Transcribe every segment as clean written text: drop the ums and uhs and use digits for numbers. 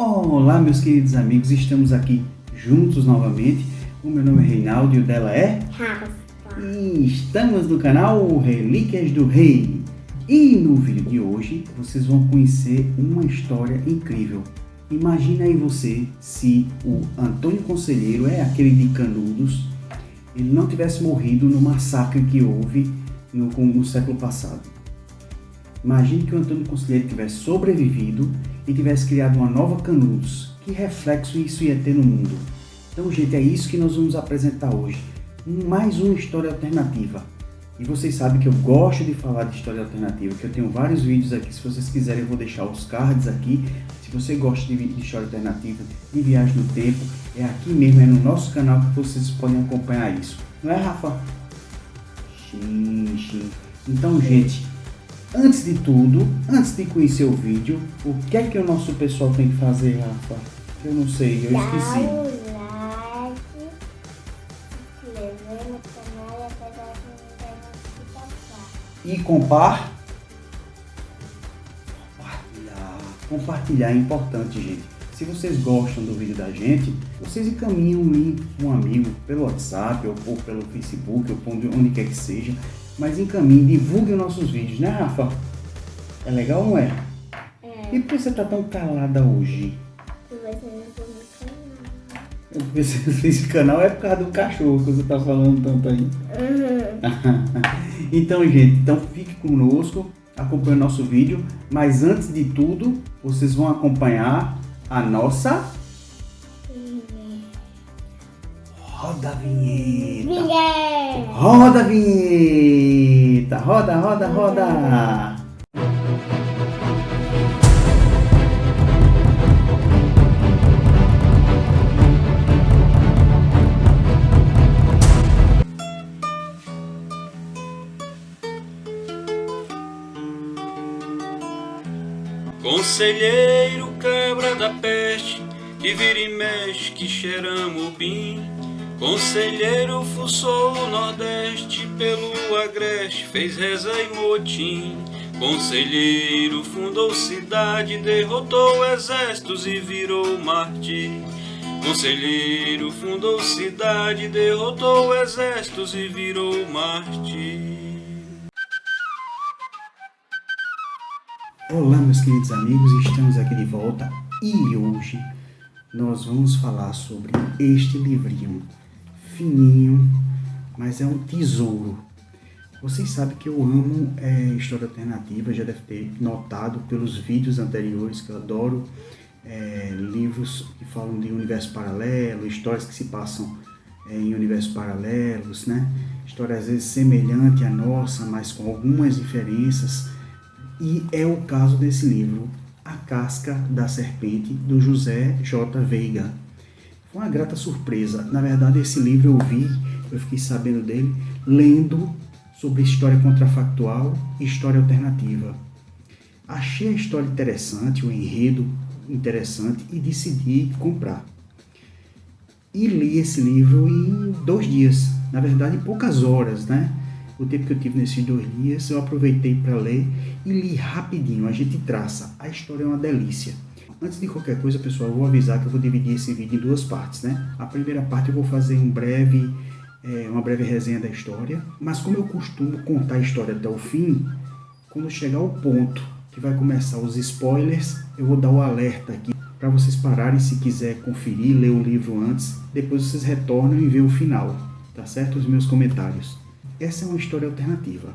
Olá, meus queridos amigos, estamos aqui juntos novamente. O meu nome é Reinaldo e o dela é Rafa. E estamos no canal Relíquias do Rei. E no vídeo de hoje vocês vão conhecer uma história incrível. Imagina aí você se o Antônio Conselheiro, aquele de Canudos, ele não tivesse morrido no massacre que houve no século passado. Imagine que o Antônio Conselheiro tivesse sobrevivido e tivesse criado uma nova Canudos. Que reflexo isso ia ter no mundo? Então, gente, é isso que nós vamos apresentar hoje. Mais uma história alternativa. E vocês sabem que eu gosto de falar de história alternativa, que eu tenho vários vídeos aqui. Se vocês quiserem, eu vou deixar os cards aqui. Se você gosta de história alternativa, de viagem no tempo, é aqui mesmo, é no nosso canal que vocês podem acompanhar isso. Não é, Rafa? Sim. Então, gente, antes de tudo, antes de conhecer o vídeo, o que é que o nosso pessoal tem que fazer, Rafa? Eu não sei, eu esqueci. Dá o like, se inscrever no canal e apertar a notificação. E compartilhar é importante, gente. Se vocês gostam do vídeo da gente, vocês encaminham um link para um amigo pelo WhatsApp ou pelo Facebook, ou onde quer que seja. Mas encaminhe, divulgue os nossos vídeos, né, Rafa? É legal ou não é? É. E por que você tá tão calada hoje? Se você não for no canal. Porque você fez esse canal é por causa do cachorro que você tá falando tanto aí. Então, gente, fique conosco, acompanhe o nosso vídeo. Mas antes de tudo, vocês vão acompanhar a nossa... Roda a vinheta! Vinguei! Roda a vinheta! Roda! Conselheiro, cabra da peste, que vira e mexe, que cheiramos o bim. Conselheiro fuçou o Nordeste, pelo agreste, fez reza e motim. Conselheiro fundou cidade, derrotou exércitos e virou mártir. Conselheiro fundou cidade, derrotou exércitos e virou mártir. Olá, meus queridos amigos, estamos aqui de volta e hoje nós vamos falar sobre este livrinho fininho, mas é um tesouro. Vocês sabem que eu amo história alternativa, já deve ter notado pelos vídeos anteriores que eu adoro livros que falam de universo paralelo, histórias que se passam em universos paralelos, né? História às vezes semelhante à nossa, mas com algumas diferenças. E é o caso desse livro, A Casca da Serpente, do José J. Veiga. Foi uma grata surpresa. Na verdade, esse livro eu fiquei sabendo dele, lendo sobre história contrafactual e história alternativa. Achei a história interessante, o enredo interessante e decidi comprar. E li esse livro em 2 dias, na verdade em poucas horas, né? O tempo que eu tive nesses 2 dias, eu aproveitei para ler e li rapidinho. A gente traça. A história é uma delícia. Antes de qualquer coisa, pessoal, eu vou avisar que eu vou dividir esse vídeo em 2 partes, né? A primeira parte eu vou fazer uma breve resenha da história. Mas como eu costumo contar a história até o fim, quando chegar ao ponto que vai começar os spoilers, eu vou dar o alerta aqui para vocês pararem se quiser conferir, ler o livro antes. Depois vocês retornam e vê o final, tá certo? Os meus comentários. Essa é uma história alternativa.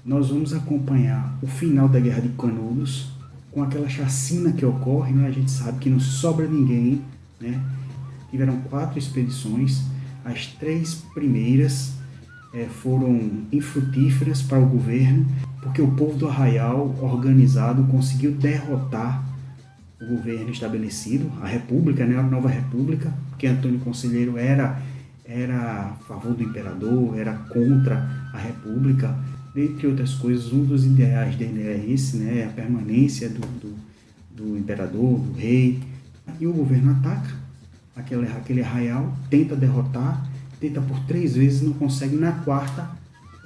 Nós vamos acompanhar o final da Guerra de Canudos, com aquela chacina que ocorre, né? A gente sabe que não sobra ninguém, né? Tiveram 4 expedições, as 3 primeiras foram infrutíferas para o governo, porque o povo do Arraial, organizado, conseguiu derrotar o governo estabelecido, a República, né? A nova República, porque Antônio Conselheiro era a favor do imperador, era contra a república, entre outras coisas. Um dos ideais dele é esse, né, a permanência do imperador, do rei. E o governo ataca aquele arraial, tenta derrotar, tenta por 3 vezes, não consegue. Na 4ª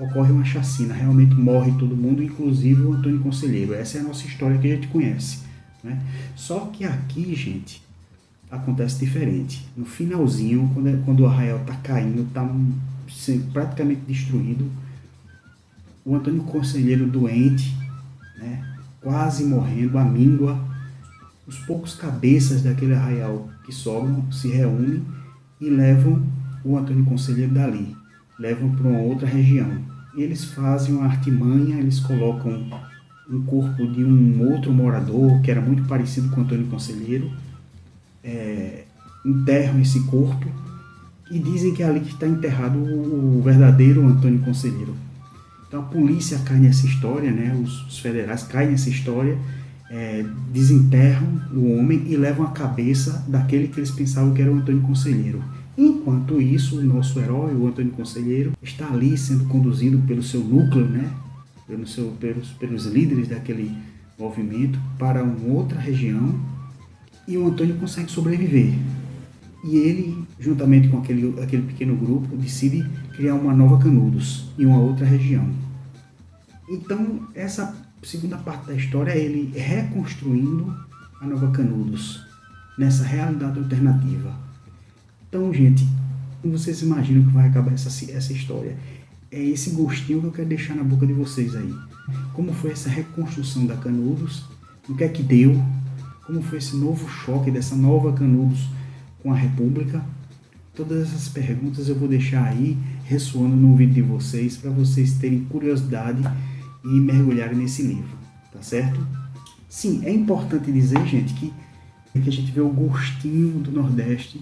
ocorre uma chacina, realmente morre todo mundo, inclusive o Antônio Conselheiro. Essa é a nossa história que a gente conhece. né? Só que aqui, gente, acontece diferente. No finalzinho, quando o arraial está caindo, está praticamente destruído, o Antônio Conselheiro doente, né, quase morrendo, a míngua, os poucos cabeças daquele arraial que sobram se reúnem e levam o Antônio Conselheiro dali, levam para uma outra região. E eles fazem uma artimanha, eles colocam um corpo de um outro morador, que era muito parecido com o Antônio Conselheiro, enterram esse corpo e dizem que é ali que está enterrado o verdadeiro Antônio Conselheiro. Então a polícia cai nessa história, né? Os federais caem nessa história, desenterram o homem e levam a cabeça daquele que eles pensavam que era o Antônio Conselheiro. Enquanto isso, o nosso herói, o Antônio Conselheiro, está ali sendo conduzido pelo seu núcleo, né? pelos líderes daquele movimento para uma outra região, e o Antônio consegue sobreviver. E ele, juntamente com aquele pequeno grupo, decide criar uma nova Canudos em uma outra região. Então, essa segunda parte da história é ele reconstruindo a nova Canudos nessa realidade alternativa. Então, gente, como vocês imaginam que vai acabar essa história? É esse gostinho que eu quero deixar na boca de vocês aí. Como foi essa reconstrução da Canudos? O que é que deu? Como foi esse novo choque dessa nova Canudos com a República? Todas essas perguntas eu vou deixar aí ressoando no ouvido de vocês, para vocês terem curiosidade e mergulharem nesse livro, tá certo? Sim, é importante dizer, gente, que a gente vê o gostinho do Nordeste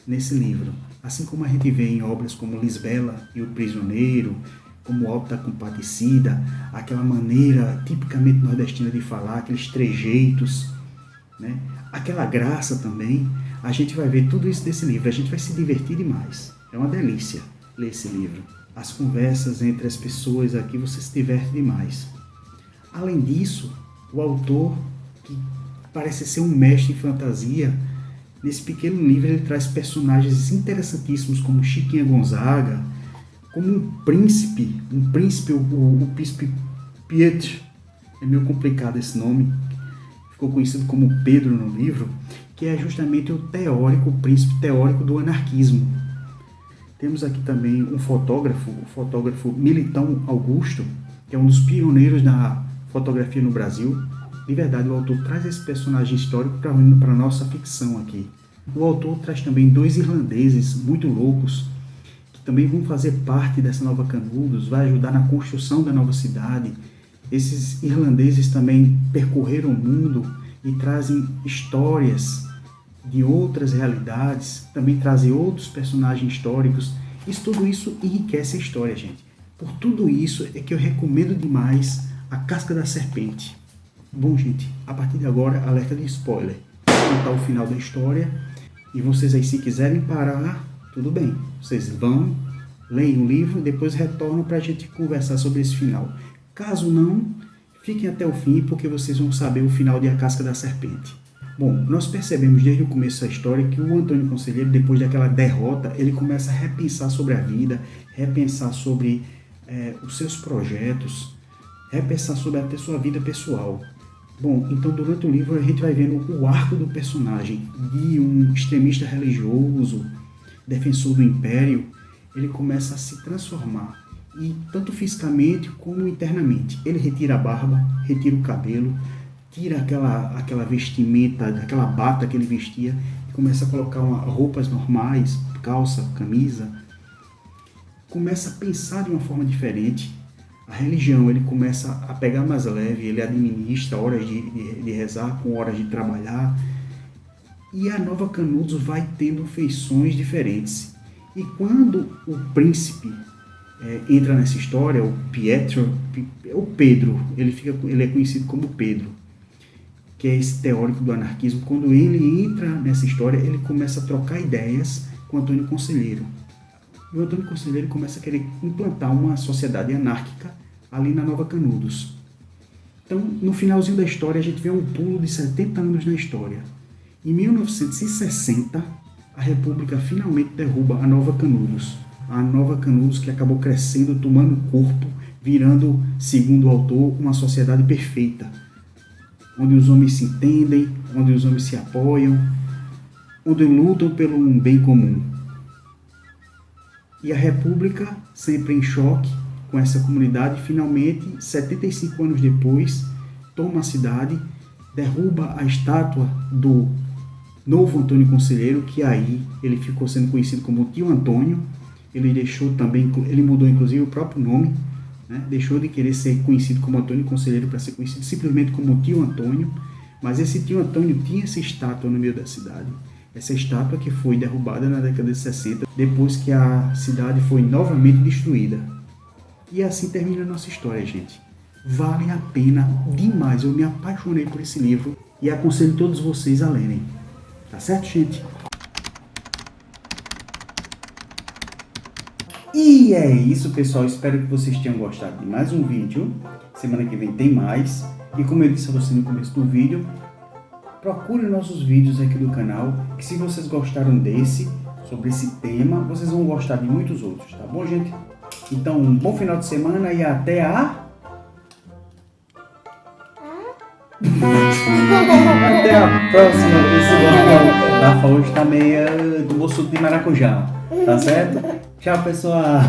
nesse livro. Assim como a gente vê em obras como Lisbela e o Prisioneiro, como Alto da Compadecida, aquela maneira tipicamente nordestina de falar, aqueles trejeitos, né? Aquela graça também, a gente vai ver tudo isso nesse livro, a gente vai se divertir demais. É uma delícia ler esse livro. As conversas entre as pessoas aqui, você se diverte demais. Além disso, o autor, que parece ser um mestre em fantasia, nesse pequeno livro ele traz personagens interessantíssimos como Chiquinha Gonzaga, como um príncipe, o príncipe Pietro, é meio complicado esse nome, ficou conhecido como Pedro no livro, que é justamente o príncipe teórico do anarquismo. Temos aqui também o fotógrafo Militão Augusto, que é um dos pioneiros da fotografia no Brasil. De verdade, o autor traz esse personagem histórico para a nossa ficção aqui. O autor traz também 2 irlandeses muito loucos, que também vão fazer parte dessa nova Canudos, vai ajudar na construção da nova cidade. Esses irlandeses também percorreram o mundo e trazem histórias de outras realidades, também trazem outros personagens históricos. Tudo isso enriquece a história, gente. Por tudo isso é que eu recomendo demais A Casca da Serpente. Bom, gente, a partir de agora, alerta de spoiler. Vou contar o final da história e vocês aí, se quiserem parar, tudo bem. Vocês vão, leem o livro, depois retornam para a gente conversar sobre esse final. Caso não, fiquem até o fim, porque vocês vão saber o final de A Casca da Serpente. Bom, nós percebemos desde o começo da história que o Antônio Conselheiro, depois daquela derrota, ele começa a repensar sobre a vida, repensar sobre os seus projetos, repensar sobre até sua vida pessoal. Bom, então durante o livro a gente vai vendo o arco do personagem, de um extremista religioso, defensor do império, ele começa a se transformar, e tanto fisicamente como internamente. Ele retira a barba, retira o cabelo, tira aquela vestimenta, aquela bata que ele vestia, e começa a colocar roupas normais, calça, camisa. Começa a pensar de uma forma diferente. A religião, ele começa a pegar mais leve, ele administra horas de rezar com horas de trabalhar. E a nova Canudos vai tendo feições diferentes. E quando o príncipe entra nessa história, o Pedro, ele é conhecido como Pedro, que é esse teórico do anarquismo. Quando ele entra nessa história, ele começa a trocar ideias com o Antônio Conselheiro. E o Antônio Conselheiro começa a querer implantar uma sociedade anárquica ali na Nova Canudos. Então, no finalzinho da história, a gente vê um pulo de 70 anos na história. Em 1960, a República finalmente derruba a Nova Canudos. A Nova Canudos, que acabou crescendo, tomando corpo, virando, segundo o autor, uma sociedade perfeita. onde os homens se entendem, onde os homens se apoiam, onde lutam pelo um bem comum. E a República, sempre em choque com essa comunidade, finalmente, 75 anos depois, toma a cidade, derruba a estátua do novo Antônio Conselheiro, que aí ele ficou sendo conhecido como Tio Antônio. Ele mudou inclusive o próprio nome, né? Deixou de querer ser conhecido como Antônio Conselheiro para ser conhecido simplesmente como Tio Antônio. Mas esse Tio Antônio tinha essa estátua no meio da cidade. Essa estátua que foi derrubada na década de 60, depois que a cidade foi novamente destruída. E assim termina a nossa história, gente. Vale a pena demais. Eu me apaixonei por esse livro e aconselho todos vocês a lerem. Tá certo, gente? E é isso, pessoal. Espero que vocês tenham gostado de mais um vídeo. Semana que vem tem mais. E como eu disse a você no começo do vídeo, procure nossos vídeos aqui do canal, que se vocês gostaram desse, sobre esse tema, vocês vão gostar de muitos outros, tá bom, gente? Então, um bom final de semana e até a... Até a próxima, pessoal. Rafa hoje tá meio do bolso de maracujá, tá certo? Tchau, pessoal.